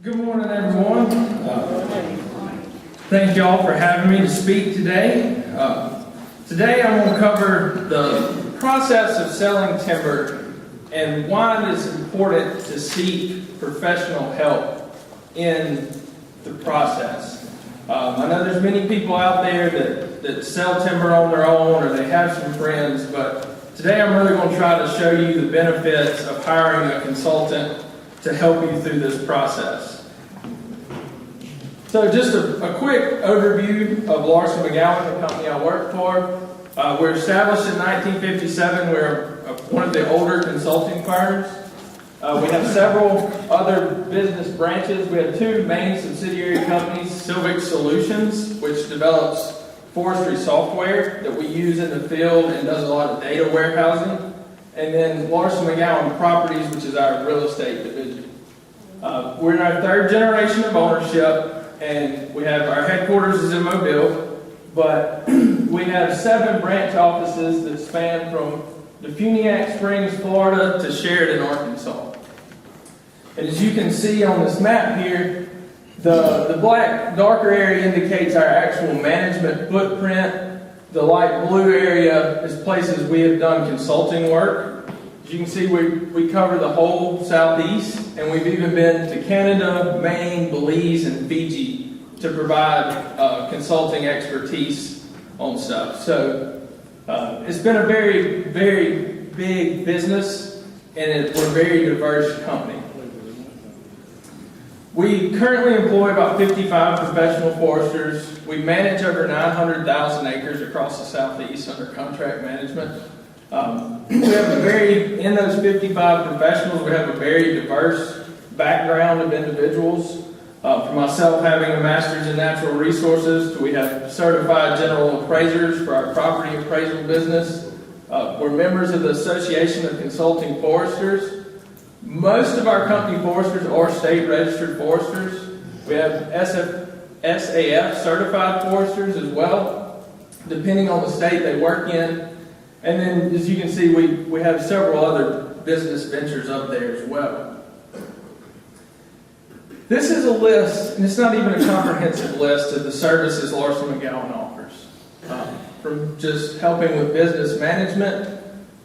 Good morning, everyone. Thank you all for having me to speak today. Today I'm going to cover the process of selling timber and why it is important to seek professional help in the process. I know there's many people out there that sell timber on their own or they have some friends, but today I'm really going to try to show you the benefits of hiring a consultant to help you through this process. So just a quick overview of Larson, McGowin, the company I work for. We're established in 1957. We're one of the older consulting firms. We have several other business branches. We have two main subsidiary companies, Silvic Solutions, which develops forestry software that we use in the field and does a lot of data warehousing. And then Larson McGowin Properties, which is our real estate division. We're in our third generation of ownership. And we have our headquarters is in Mobile, but we have 7 branch offices that span from Defuniak Springs, Florida to Sheridan, Arkansas. And as you can see on this map here, the black darker area indicates our actual management footprint. The light blue area is places we have done consulting work. As you can see, we cover the whole Southeast, and we've even been to Canada, Maine, Belize, and Fiji to provide consulting expertise on stuff. So it's been a very, very big business, and we're a very diverse company. We currently employ about 55 professional foresters. We manage over 900,000 acres across the Southeast under contract management. We have in those 55 professionals, we have a very diverse background of individuals. For myself, having a master's in natural resources, we have certified general appraisers for our property appraisal business. We're members of the Association of Consulting Foresters. Most of our company foresters are state registered foresters. We have SAF certified foresters as well, depending on the state they work in. And then, as you can see, we have several other business ventures up there as well. This is a list, and it's not even a comprehensive list of the services Larson McGowin offers. From just helping with business management,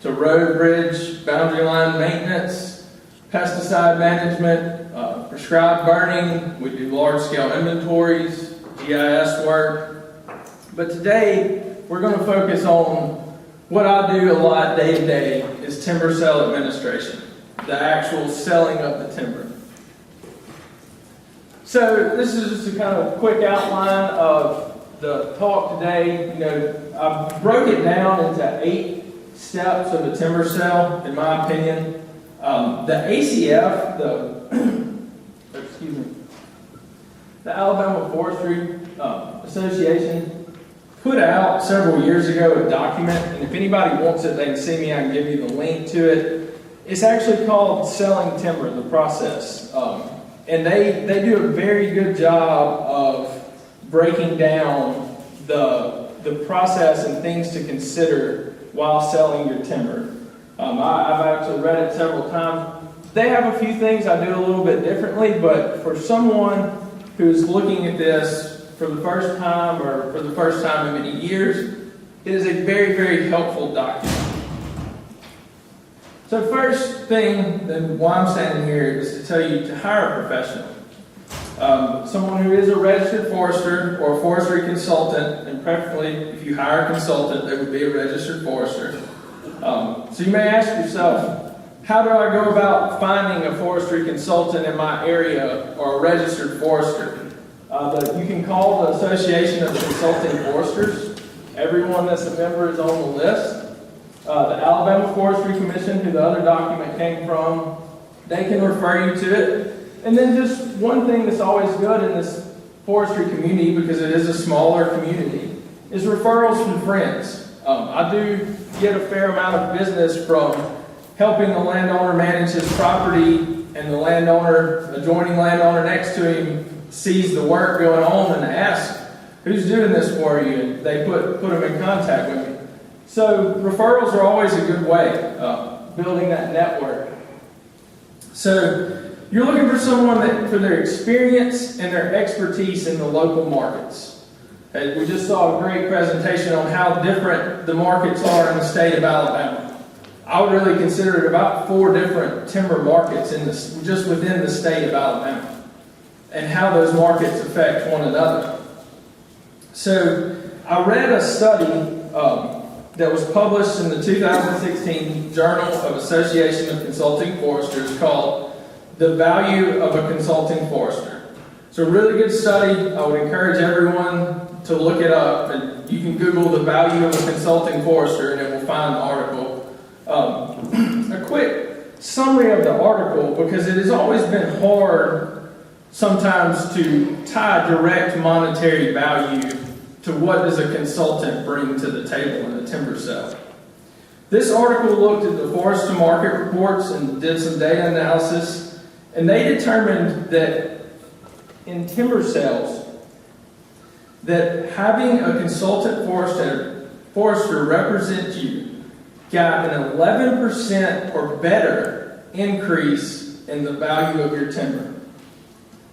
to road, bridge, boundary line maintenance, pesticide management, prescribed burning. We do large-scale inventories, GIS work. But today, we're going to focus on what I do a lot day to day is timber sale administration, the actual selling of the timber. So this is just a kind of quick outline of the talk today. I broke it down into 8 steps of a timber sale, in my opinion. The ACF, the Alabama Forestry Association, put out several years ago a document, and if anybody wants it, they can see me. I can give you the link to it. It's actually called Selling Timber, the process. And they do a very good job of breaking down the process and things to consider while selling your timber. I've actually read it several times. They have a few things I do a little bit differently, but for someone who's looking at this for the first time or for the first time in many years, it is a very, very helpful document. So first thing, and why I'm standing here, is to tell you to hire a professional. Someone who is a registered forester or a forestry consultant, and preferably if you hire a consultant, they would be a registered forester. So you may ask yourself, how do I go about finding a forestry consultant in my area or a registered forester? You can call the Association of Consulting Foresters. Everyone that's a member is on the list. The Alabama Forestry Commission, who the other document came from, they can refer you to it. And then just one thing that's always good in this forestry community, because it is a smaller community, is referrals from friends. I do get a fair amount of business from helping the landowner manage his property, and the adjoining landowner next to him sees the work going on and asks, who's doing this for you? And they put them in contact with me. So referrals are always a good way of building that network. So You're looking for someone that, for their experience and their expertise in the local markets. We just saw a great presentation on how different the markets are in the state of Alabama. I would really consider it about 4 different timber markets just within the state of Alabama, and how those markets affect one another. So I read a study that was published in the 2016 Journal of Association of Consulting Foresters called The Value of a Consulting Forester. It's a really good study. I would encourage everyone to look it up, and you can Google the value of a consulting forester and it will find the article. A quick summary of the article, because it has always been hard sometimes to tie direct monetary value to what does a consultant bring to the table in a timber sale. This article looked at the forest to market reports and did some data analysis, and they determined that in timber sales, that having a consultant forester represent you got an 11% or better increase in the value of your timber.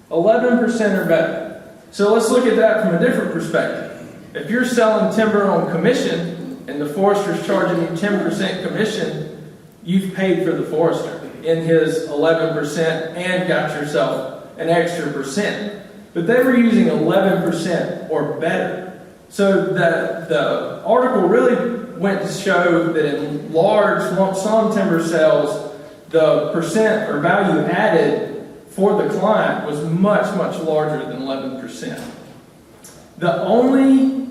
11% or better. So let's look at that from a different perspective. If you're selling timber on commission and the forester's charging you 10% commission, you've paid for the forester in his 11% and got yourself an extra percent. But they were using 11% or better. So the article really went to show that in large lump sum timber sales, the percent or value added for the client was much, much larger than 11%. The only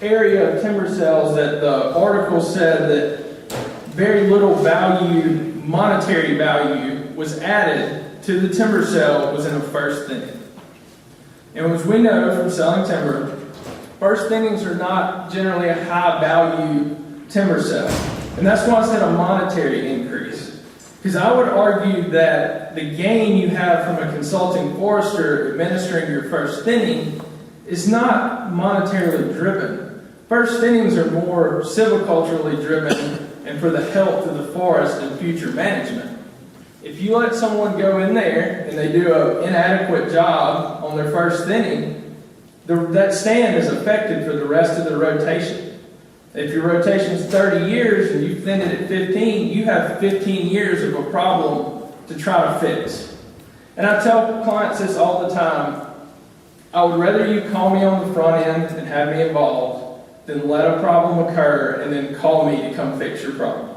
area of timber sales that the article said that very little value, monetary value, was added to the timber sale was in a first thinning. And as we know from selling timber, first thinnings are not generally a high value timber sale. And that's why I said a monetary increase. Because I would argue that the gain you have from a consulting forester administering your first thinning is not monetarily driven. First thinnings are more silviculturally driven and for the health of the forest and future management. If you let someone go in there and they do an inadequate job on their first thinning, that stand is affected for the rest of the rotation. If your rotation is 30 years and you thin it at 15, you have 15 years of a problem to try to fix. And I tell clients this all the time. I would rather you call me on the front end and have me involved than let a problem occur and then call me to come fix your problem.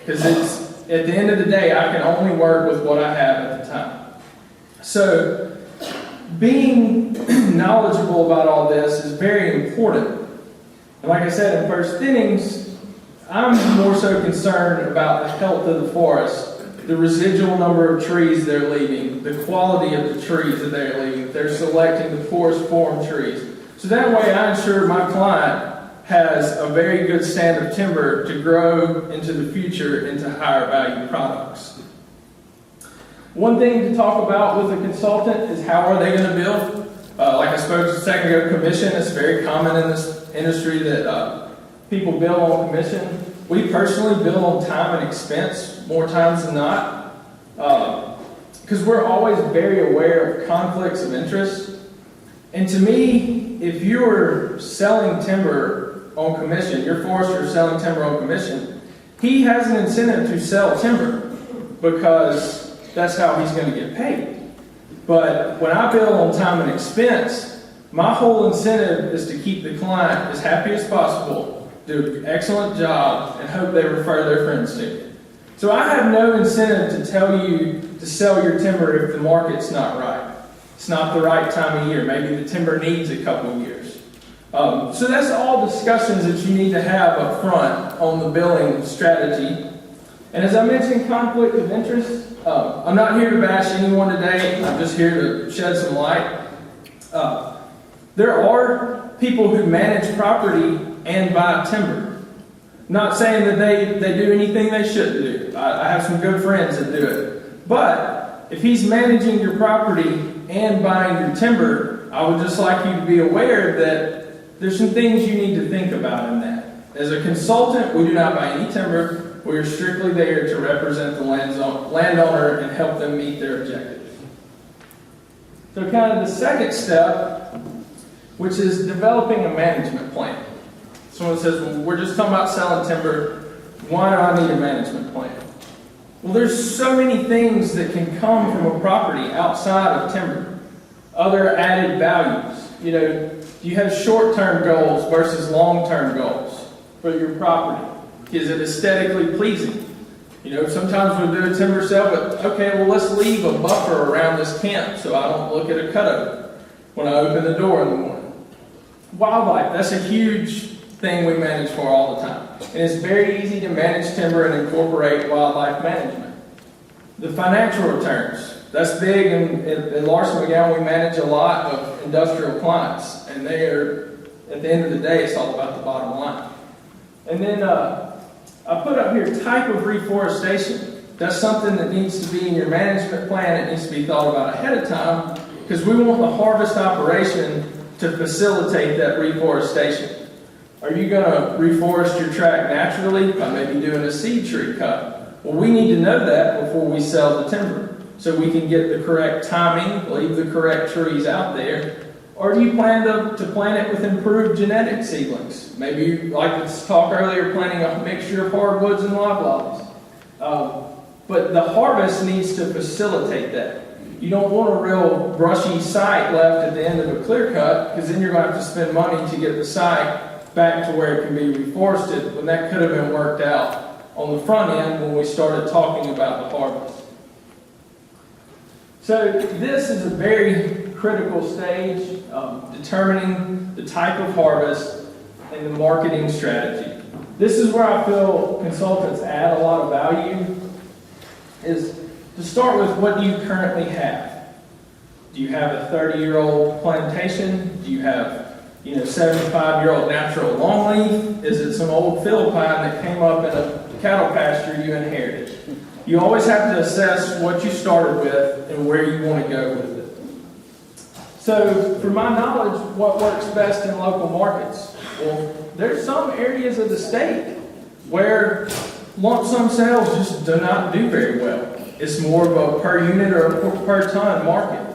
Because at the end of the day, I can only work with what I have at the time. So being knowledgeable about all this is very important. And like I said, in first thinnings, I'm more so concerned about the health of the forest, the residual number of trees they're leaving, the quality of the trees that they're leaving, if they're selecting the poorest form trees. So that way I ensure my client has a very good stand of timber to grow into the future into higher value products. One thing to talk about with a consultant is how are they going to bill? Like I spoke a second ago, commission is very common in this industry that people bill on commission. We personally bill on time and expense more times than not because we're always very aware of conflicts of interest. And to me, if you're selling timber on commission, your forester is selling timber on commission, he has an incentive to sell timber because that's how he's going to get paid. But when I bill on time and expense, my whole incentive is to keep the client as happy as possible, do an excellent job, and hope they refer their friends to me. So I have no incentive to tell you to sell your timber if the market's not right. It's not the right time of year. Maybe the timber needs a couple of years. So that's all discussions that you need to have up front on the billing strategy. And as I mentioned, conflict of interest. I'm not here to bash anyone today. I'm just here to shed some light. There are people who manage property and buy timber. Not saying that they do anything they shouldn't do. I have some good friends that do it. But if he's managing your property and buying your timber, I would just like you to be aware that there's some things you need to think about in that. As a consultant, we do not buy any timber. We are strictly there to represent the landowner and help them meet their objectives. So kind of the second step, which is developing a management plan. Someone says, well, we're just talking about selling timber. Why do I need a management plan? Well, there's so many things that can come from a property outside of timber. Other added values. You know, you have short-term goals versus long-term goals for your property. Is it aesthetically pleasing? You know, sometimes we'll do a timber sale, but okay, well, let's leave a buffer around this camp so I don't look at a cutover when I open the door in the morning. Wildlife, that's a huge thing we manage for all the time. And it's very easy to manage timber and incorporate wildlife management. The financial returns, that's big. In Larson, McGowin, we manage a lot of industrial clients, and they are, at the end of the day, it's all about the bottom line. And then I put up here type of reforestation. That's something that needs to be in your management plan. It needs to be thought about ahead of time, because we want the harvest operation to facilitate that reforestation. Are you going to reforest your tract naturally by maybe doing a seed tree cut? Well, we need to know that before we sell the timber, so we can get the correct timing, leave the correct trees out there. Or do you plan to plant it with improved genetic seedlings? Maybe you, like let's talk earlier, planting a mixture of hardwoods and loblollies. But the harvest needs to facilitate that. You don't want a real brushy site left at the end of a clear cut, because then you're going to have to spend money to get the site back to where it can be reforested, when that could have been worked out on the front end when we started talking about the harvest. So this is a very critical stage, determining the type of harvest and the marketing strategy. This is where I feel consultants add a lot of value, is to start with, what do you currently have? Do you have a 30-year-old plantation? Do you have 75-year-old natural longleaf? Is it some old field pine that came up in a cattle pasture you inherited? You always have to assess what you started with and where you want to go with it. So, from my knowledge, what works best in local markets? Well, there's some areas of the state where lump sum sales just do not do very well. It's more of a per unit or a per ton market.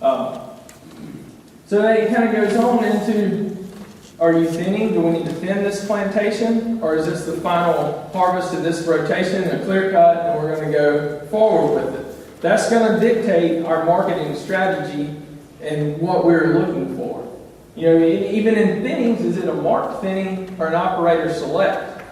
So then it kind of goes on into, are you thinning? Do we need to thin this plantation? Or is this the final harvest of this rotation, a clear cut, and we're going to go forward with it? That's going to dictate our marketing strategy and what we're looking for. Even in thinnings, is it a marked thinning or an operator select?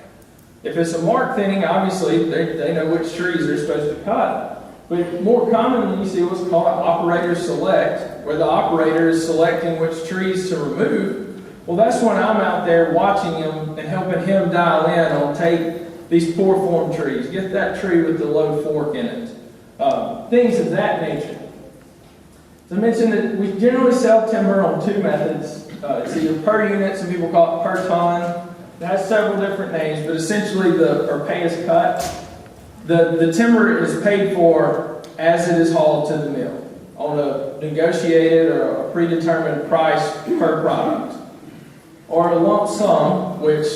If it's a marked thinning, obviously they know which trees they're supposed to cut. But more commonly, you see what's called an operator select, where the operator is selecting which trees to remove. Well, that's when I'm out there watching him and helping him dial in on, take these poor form trees, get that tree with the low fork in it. Things of that nature. So I mentioned that we generally sell timber on two methods. It's either per unit, some people call it per ton. It has several different names, but essentially or pay as cut. The timber is paid for as it is hauled to the mill on a negotiated or a predetermined price per product. Or a lump sum, which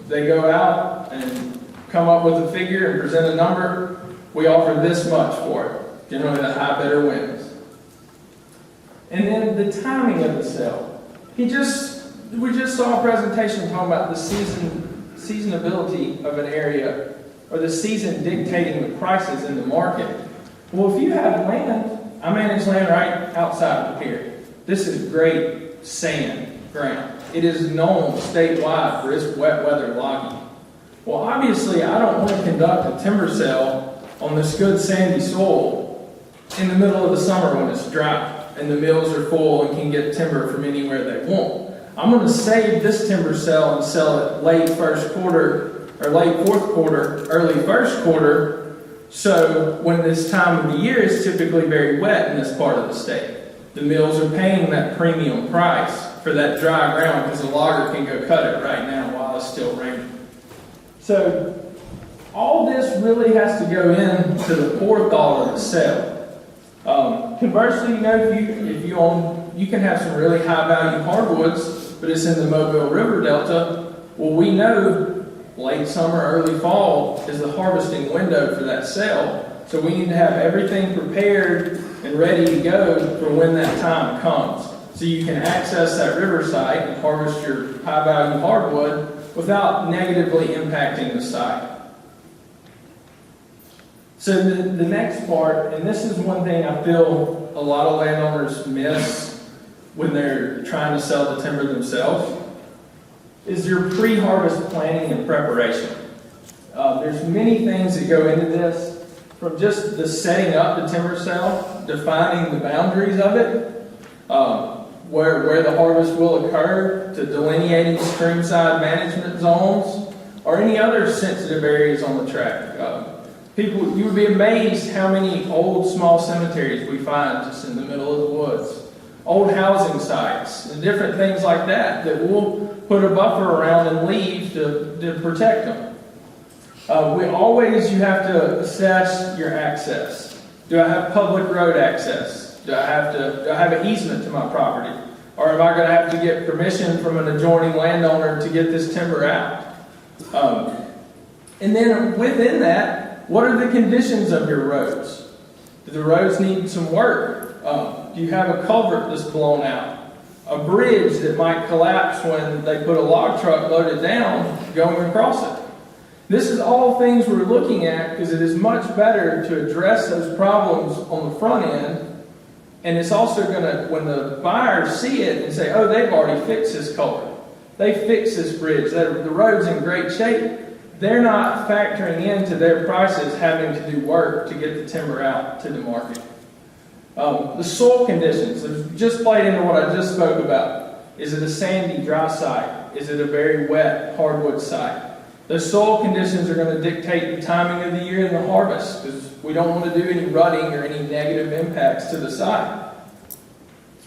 they go out and come up with a figure and present a number. We offer this much for it. Generally the high bidder wins. And then the timing of the sale. We just saw a presentation talking about the seasonability of an area, or the season dictating the prices in the market. Well, if you have land, I manage land right outside of here. This is great sand ground. It is known statewide for its wet weather logging. Well, obviously, I don't want to conduct a timber sale on this good sandy soil in the middle of the summer when it's dry and the mills are full and can get timber from anywhere they want. I'm going to save this timber sale and sell it late first quarter or late fourth quarter, early first quarter, so when this time of the year is typically very wet in this part of the state, the mills are paying that premium price for that dry ground because the logger can go cut it right now while it's still raining. So all this really has to go into the forethought of the sale. Conversely, if you own, you can have some really high value hardwoods, but it's in the Mobile River Delta. Well, we know late summer, early fall is the harvesting window for that sale. So we need to have everything prepared and ready to go for when that time comes. So you can access that river site and harvest your high-value hardwood without negatively impacting the site. So the next part, and this is one thing I feel a lot of landowners miss when they're trying to sell the timber themselves, is your pre-harvest planning and preparation. There's many things that go into this, from just the setting up the timber sale, defining the boundaries of it, where the harvest will occur, to delineating streamside management zones, or any other sensitive areas on the tract. You would be amazed how many old small cemeteries we find just in the middle of the woods. Old housing sites and different things like that we'll put a buffer around and leave to protect them. You have to assess your access. Do I have public road access? Do I have an easement to my property? Or am I going to have to get permission from an adjoining landowner to get this timber out? And then within that, what are the conditions of your roads? Do the roads need some work? Do you have a culvert that's blown out? A bridge that might collapse when they put a log truck loaded down going across it? This is all things we're looking at because it is much better to address those problems on the front end. And it's also going to, when the buyers see it and say, oh, they've already fixed this culvert, they fixed this bridge, the road's in great shape, they're not factoring into their prices having to do work to get the timber out to the market. The soil conditions, just played into what I just spoke about. Is it a sandy, dry site? Is it a very wet, hardwood site? The soil conditions are going to dictate the timing of the year and the harvest, because we don't want to do any rutting or any negative impacts to the site.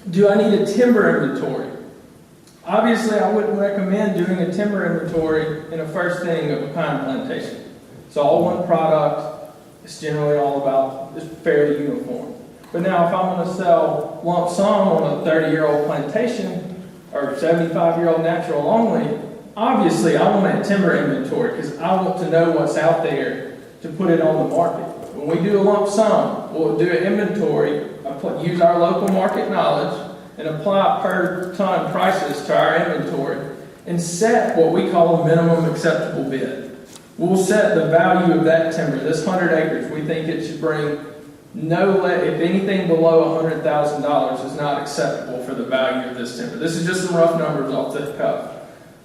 Do I need a timber inventory? Obviously, I wouldn't recommend doing a timber inventory in a first thing of a pine plantation. It's all one product. It's generally all about, it's fairly uniform. But now if I want to sell lump sum on a 30-year-old plantation or 75-year-old natural only, obviously I want a timber inventory because I want to know what's out there to put it on the market. When we do a lump sum, we'll do an inventory, use our local market knowledge, and apply per ton prices to our inventory and set what we call a minimum acceptable bid. We'll set the value of that timber, this 100 acres, we think it should bring if anything below $100,000 is not acceptable for the value of this timber. This is just some rough numbers off the cuff.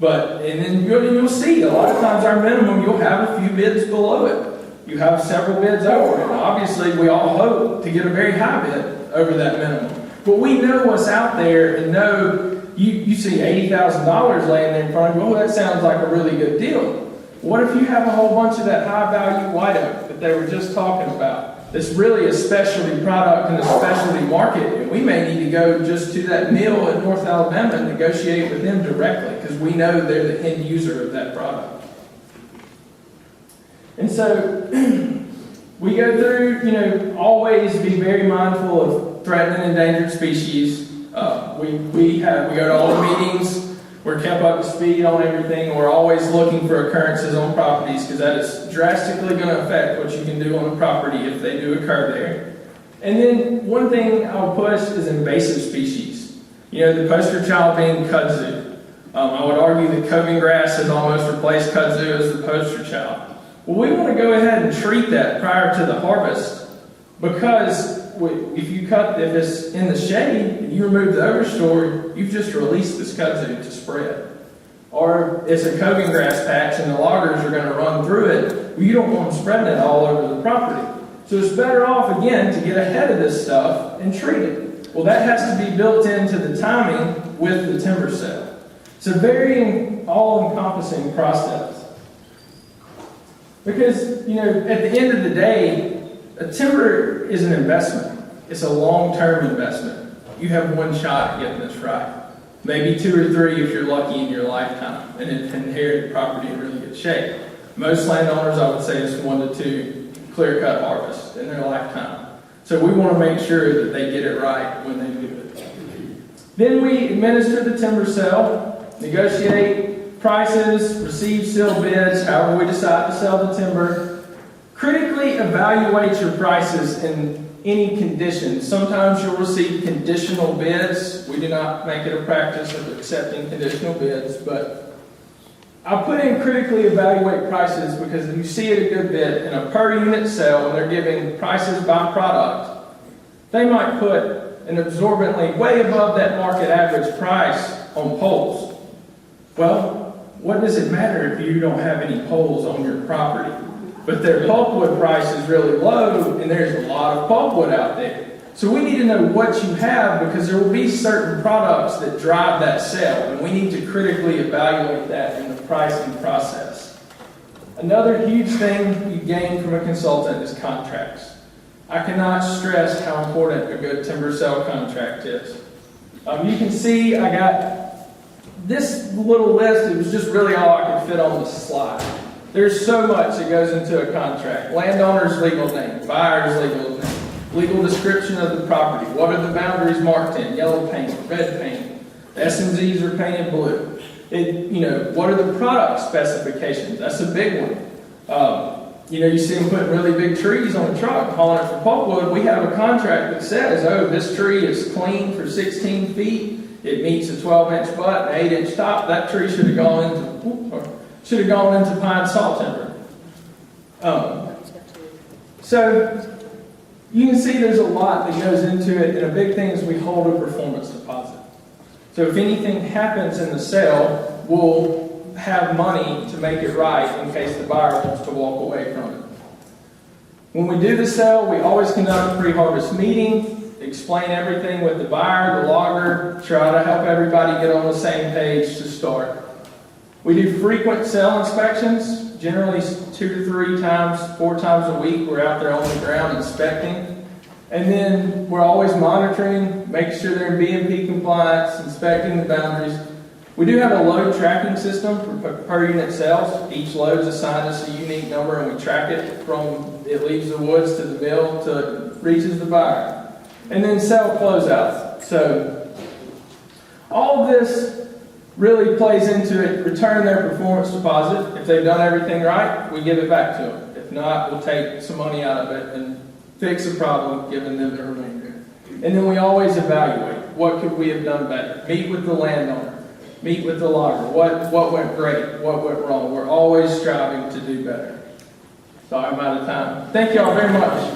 And then you'll see, a lot of times our minimum, you'll have a few bids below it. You have several bids over it. Obviously, we all hope to get a very high bid over that minimum. But we know what's out there and know you see $80,000 laying there in front of you. Oh, that sounds like a really good deal. What if you have a whole bunch of that high-value white oak that they were just talking about? That's really a specialty product in a specialty market, and we may need to go just to that mill in North Alabama and negotiate with them directly because we know they're the end user of that product. And so we go through, always be very mindful of threatened and endangered species. We go to all the meetings. We're kept up to speed on everything. We're always looking for occurrences on properties because that is drastically going to affect what you can do on a property if they do occur there. And then one thing I'll push is invasive species. The poster child being kudzu. I would argue that coving grass has almost replaced kudzu as the poster child. Well, we want to go ahead and treat that prior to the harvest because if it's in the shade and you remove the overstory, you've just released this kudzu to spread. Or it's a coving grass patch and the loggers are going to run through it. Well, you don't want them spreading it all over the property. So it's better off, again, to get ahead of this stuff and treat it. Well, that has to be built into the timing with the timber sale. It's a very all-encompassing process. Because, at the end of the day, a timber is an investment. It's a long-term investment. You have one shot at getting this right. Maybe 2 or 3 if you're lucky in your lifetime and inherit property in really good shape. Most landowners, I would say, it's 1 to 2 clear-cut harvests in their lifetime. So we want to make sure that they get it right when they do it. Then we administer the timber sale, negotiate prices, receive sealed bids, however we decide to sell the timber. Critically, evaluate your prices in any condition. Sometimes you'll receive conditional bids. We do not make it a practice of accepting conditional bids, but I put in critically evaluate prices because if you see it a good bit in a per unit sale and they're giving prices by product, they might put an absorbently way above that market average price on poles. Well, what does it matter if you don't have any poles on your property? But their pulpwood price is really low and there's a lot of pulpwood out there. So we need to know what you have because there will be certain products that drive that sale and we need to critically evaluate that in the pricing process. Another huge thing you gain from a consultant is contracts. I cannot stress how important a good timber sale contract is. You can see I got this little list. It was just really all I could fit on the slide. There's so much that goes into a contract. Landowner's legal name, buyer's legal name, legal description of the property. What are the boundaries marked in? Yellow paint, red paint. The S&Zs are painted blue. What are the product specifications? That's a big one. You see them putting really big trees on a truck, hauling it for pulpwood. We have a contract that says, oh, this tree is clean for 16 feet. It meets a 12-inch butt, an 8-inch top. That tree should have gone into pine saw timber. So you can see there's a lot that goes into it, and a big thing is we hold a performance deposit. So if anything happens in the sale, we'll have money to make it right in case the buyer wants to walk away from it. When we do the sale, we always conduct a pre-harvest meeting, explain everything with the buyer, the logger, try to help everybody get on the same page to start. We do frequent sale inspections, generally 2 to 3 times, 4 times a week. We're out there on the ground inspecting. And then we're always monitoring, making sure they're in BMP compliance, inspecting the boundaries. We do have a load tracking system for per unit sales. Each load is assigned us a unique number and we track it from it leaves the woods to the mill to it reaches the buyer. And then sale closeouts. So all of this really plays into it. Return their performance deposit. If they've done everything right, we give it back to them. If not, we'll take some money out of it and fix the problem, giving them the remainder. And then we always evaluate. What could we have done better? Meet with the landowner. Meet with the logger. What went great? What went wrong? We're always striving to do better. So I'm out of time. Thank you all very much.